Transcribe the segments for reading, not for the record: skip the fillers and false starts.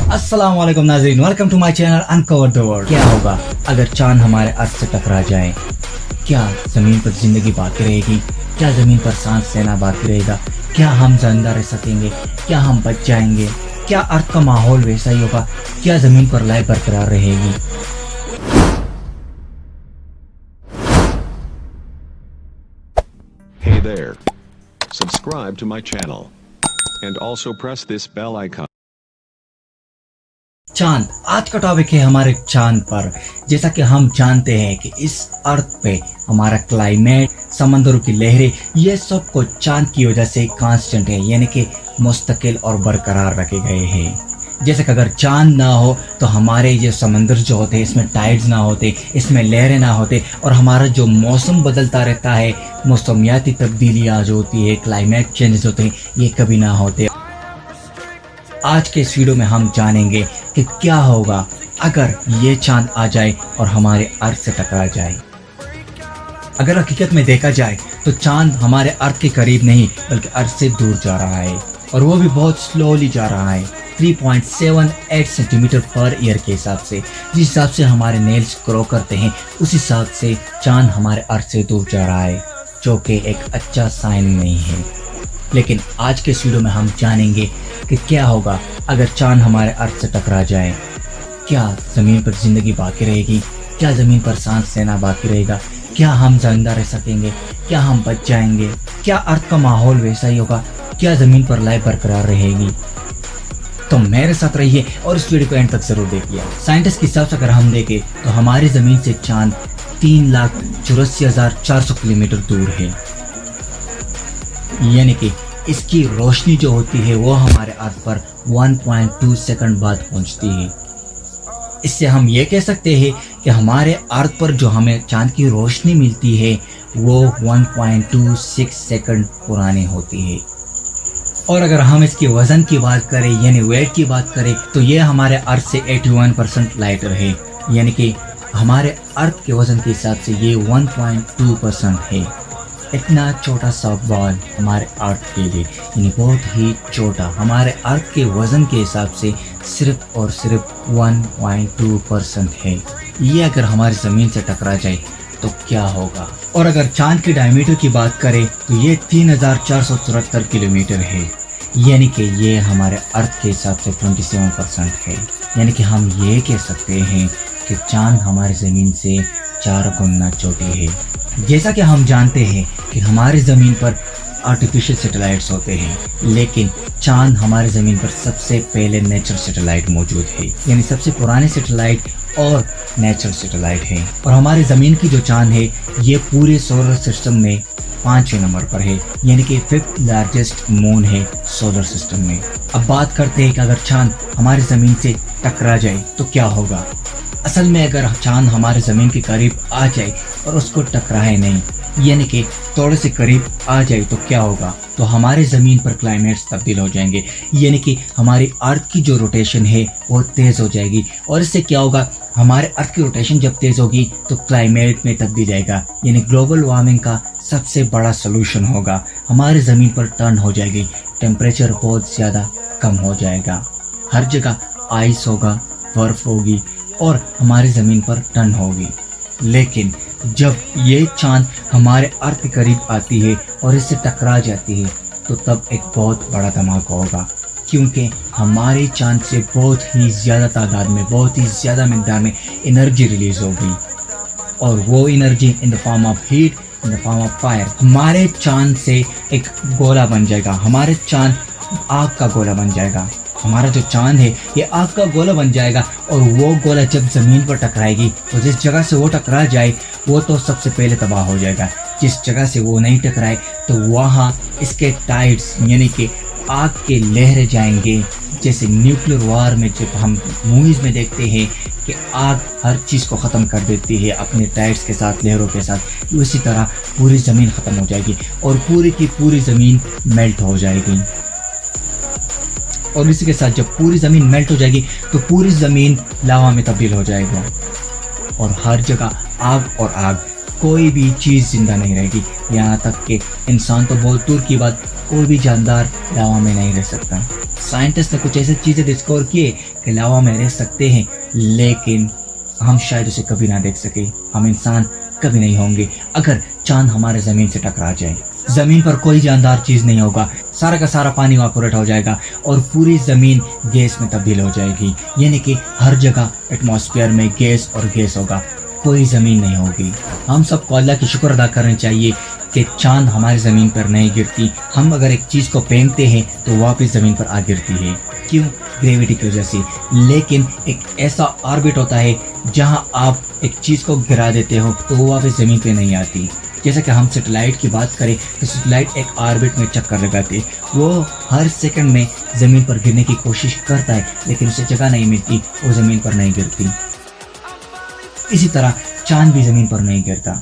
अस्सलाम वालेकुम नाज़रीन, welcome to my channel uncover the world. क्या होगा अगर चांद हमारे अर्थ से टकरा जाए? क्या जमीन पर जिंदगी बाकी रहेगी? क्या जमीन पर सांस लेना बाकी रहेगा? क्या हम जिंदा रह सकेंगे? क्या हम बच जाएंगे? क्या अर्थ का माहौल वैसा ही होगा? क्या जमीन पर लाइफ बरकरार रहेगी? Hey there. Subscribe to my channel. And also press this bell icon. चांद, आज का टॉपिक है हमारे चांद पर। जैसा कि हम जानते हैं कि इस अर्थ पे हमारा क्लाइमेट, समंदरों की लहरें, ये सब कुछ चांद की वजह से कांस्टेंट है, यानी कि मुस्तकिल और बरकरार रखे गए हैं। जैसे कि अगर चांद ना हो तो हमारे ये समंदर जो होते हैं इसमें टाइड्स ना होते, इसमें लहरें ना होते, और हमारा जो मौसम बदलता रहता है, मौसमियाती तब्दीलियाँ जो होती है, क्लाइमेट चेंजेस होते हैं, ये कभी ना होते। आज के इस वीडियो में हम जानेंगे कि क्या होगा अगर ये चांद आ जाए और हमारे अर्थ से टकरा जाए। अगर हकीकत में देखा जाए तो चांद हमारे अर्थ के करीब नहीं बल्कि अर्थ से दूर जा रहा है, और वो भी बहुत स्लोली जा रहा है, 3.78 सेंटीमीटर पर ईयर के हिसाब से। जिस हिसाब से हमारे नेल्स ग्रो करते हैं उस हिसाब से चांद हमारे अर्थ से दूर जा रहा है, जो कि एक अच्छा साइन नहीं है। लेकिन आज के इस वीडियो में हम जानेंगे कि क्या होगा अगर चांद हमारे अर्थ से टकरा जाए। क्या ज़मीन पर ज़िंदगी बाकी रहेगी? क्या ज़मीन पर सांस लेना बाकी रहेगा? क्या हम जिंदा रह सकेंगे? क्या हम बच जाएंगे? क्या अर्थ का माहौल वैसा ही होगा? क्या ज़मीन पर लाइफ बरकरार रहेगी? तो मेरे साथ रहिए और इस वीडियो को एंड तक जरूर देखिए। साइंटिस्ट के हिसाब से अगर हम देखें तो हमारी ज़मीन से चांद 3,84,400 किलोमीटर दूर है, यानी कि इसकी रोशनी जो होती है वो हमारे अर्थ पर 1.2 सेकंड बाद पहुंचती है। इससे हम ये कह सकते हैं कि हमारे अर्थ पर जो हमें चांद की रोशनी मिलती है वो 1.26 सेकंड पुरानी होती है। और अगर हम इसके वजन की बात करें यानी वेट की बात करें तो ये हमारे अर्थ से 81% लाइटर है, यानी कि हमारे अर्थ के वजन के हिसाब से ये 1.2% है। इतना छोटा सा बॉल हमारे अर्थ के लिए, यानी बहुत ही छोटा, हमारे अर्थ के वजन के हिसाब से सिर्फ और सिर्फ 1.2% है। ये अगर हमारी ज़मीन से टकरा जाए तो क्या होगा? और अगर चांद के डायमीटर की बात करें तो ये 3,474 किलोमीटर है, यानी कि ये हमारे अर्थ के हिसाब से 27% है। यानी कि हम ये कह सकते हैं कि चांद हमारी ज़मीन से 4 गुना छोटी है। जैसा कि हम जानते हैं कि हमारी ज़मीन पर आर्टिफिशियल सैटेलाइट्स होते हैं, लेकिन चांद हमारी ज़मीन पर सबसे पहले नेचुरल सैटेलाइट मौजूद है, यानी सबसे पुराने सैटेलाइट और नेचुरल सैटेलाइट है। और हमारी ज़मीन की जो चांद है ये पूरे सोलर सिस्टम में 5वें नंबर पर है, यानी कि 5th लार्जेस्ट मून है सोलर सिस्टम में। अब बात करते हैं कि अगर चांद हमारी ज़मीन से टकरा जाए तो क्या होगा। असल में अगर चांद हमारे ज़मीन के करीब आ जाए और उसको टकराए नहीं, यानी कि थोड़े से करीब आ जाए तो क्या होगा? तो हमारे ज़मीन पर क्लाइमेट्स तब्दील हो जाएंगे, यानी कि हमारी अर्थ की जो रोटेशन है वो तेज़ हो जाएगी। और इससे क्या होगा? हमारे अर्थ की रोटेशन जब तेज़ होगी तो क्लाइमेट में तब्दील आएगा, यानी ग्लोबल वार्मिंग का सबसे बड़ा सोल्यूशन होगा। हमारी ज़मीन पर टर्न हो जाएगी, टेम्परेचर बहुत ज़्यादा कम हो जाएगा, हर जगह आइस होगा, बर्फ़ होगी और हमारी ज़मीन पर टर्न होगी। लेकिन जब ये चांद हमारे अर्थ के करीब आती है और इससे टकरा जाती है तो तब एक बहुत बड़ा धमाका होगा, क्योंकि हमारे चांद से बहुत ही ज़्यादा तादाद में, बहुत ही ज़्यादा मिकदार में एनर्जी रिलीज़ होगी, और वो energy in the form of heat, in the form of fire हमारे चांद से एक गोला बन जाएगा। हमारे चांद आग का गोला बन जाएगा। हमारा जो चांद है ये आग का गोला बन जाएगा, और वो गोला जब ज़मीन पर टकराएगी तो जिस जगह से वो टकरा जाए वो तो सबसे पहले तबाह हो जाएगा। जिस जगह से वो नहीं टकराए तो वहाँ इसके टाइड्स यानी कि आग के लहरें जाएंगे। जैसे न्यूक्लियर वार में जब हम मूवीज़ में देखते हैं कि आग हर चीज़ को ख़त्म कर देती है अपने टाइड्स के साथ, लहरों के साथ, उसी तरह पूरी ज़मीन ख़त्म हो जाएगी और पूरी की पूरी ज़मीन मेल्ट हो जाएगी। और इसी के साथ जब पूरी ज़मीन मेल्ट हो जाएगी तो पूरी ज़मीन लावा में तब्दील हो जाएगा और हर जगह आग और आग, कोई भी चीज़ जिंदा नहीं रहेगी। यहाँ तक कि इंसान तो बहुत दूर की बात, कोई भी जानदार लावा में नहीं रह सकता। साइंटिस्ट ने कुछ ऐसी चीज़ें डिस्कवर किए कि लावा में रह सकते हैं, लेकिन हम शायद उसे कभी ना देख सके। हम इंसान कभी नहीं होंगे अगर चांद हमारे जमीन से टकरा जाए। जमीन पर कोई जानदार चीज नहीं होगा, सारा का सारा पानी इवापोरेट हो जाएगा और पूरी जमीन गैस में तब्दील हो जाएगी। यानी कि हर जगह एटमॉस्फेयर में गैस और गैस होगा, कोई जमीन नहीं होगी। हम सबको अल्लाह की शुक्र अदा करनी चाहिए कि चांद हमारी जमीन पर नहीं गिरती। हम अगर एक चीज को फेंकते हैं तो वापस जमीन पर आ गिरती है। क्यों? ग्रेविटी की वजह से। लेकिन एक ऐसा ऑर्बिट होता है जहां आप एक चीज को गिरा देते हो तो वो वापस जमीन पे नहीं आती। जैसे कि हम सैटेलाइट की बात करें तो सैटेलाइट एक ऑर्बिट में चक्कर लगाते, वो हर सेकंड में जमीन पर गिरने की कोशिश करता है, लेकिन उसे जगह नहीं मिलती, वो जमीन पर नहीं गिरती। इसी तरह चांद भी जमीन पर नहीं गिरता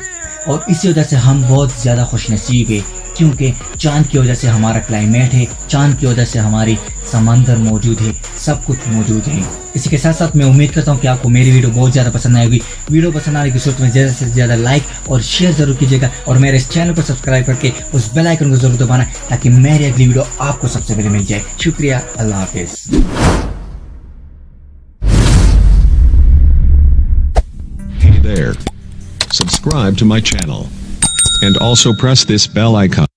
और इसी वजह से हम बहुत ज्यादा खुशनसीब है, क्योंकि चांद की वजह से हमारा क्लाइमेट है, चांद की वजह से हमारी समंदर मौजूद है, सब कुछ मौजूद है। इसी के साथ साथ मैं उम्मीद करता हूँ कि आपको मेरी वीडियो बहुत ज़्यादा पसंद आएगी। वीडियो पसंद आने की सूरत में ज़्यादा से ज़्यादा लाइक और शेयर जरूर कीजिएगा और मेरे इस चैनल को सब्सक्राइब करके उस बेल आइकन को जरूर दबाना ताकि मेरी अगली वीडियो आपको सबसे पहले मिल जाए। शुक्रिया, अल्लाह हाफिज़। Hey there. Subscribe to my channel. And also press this bell icon.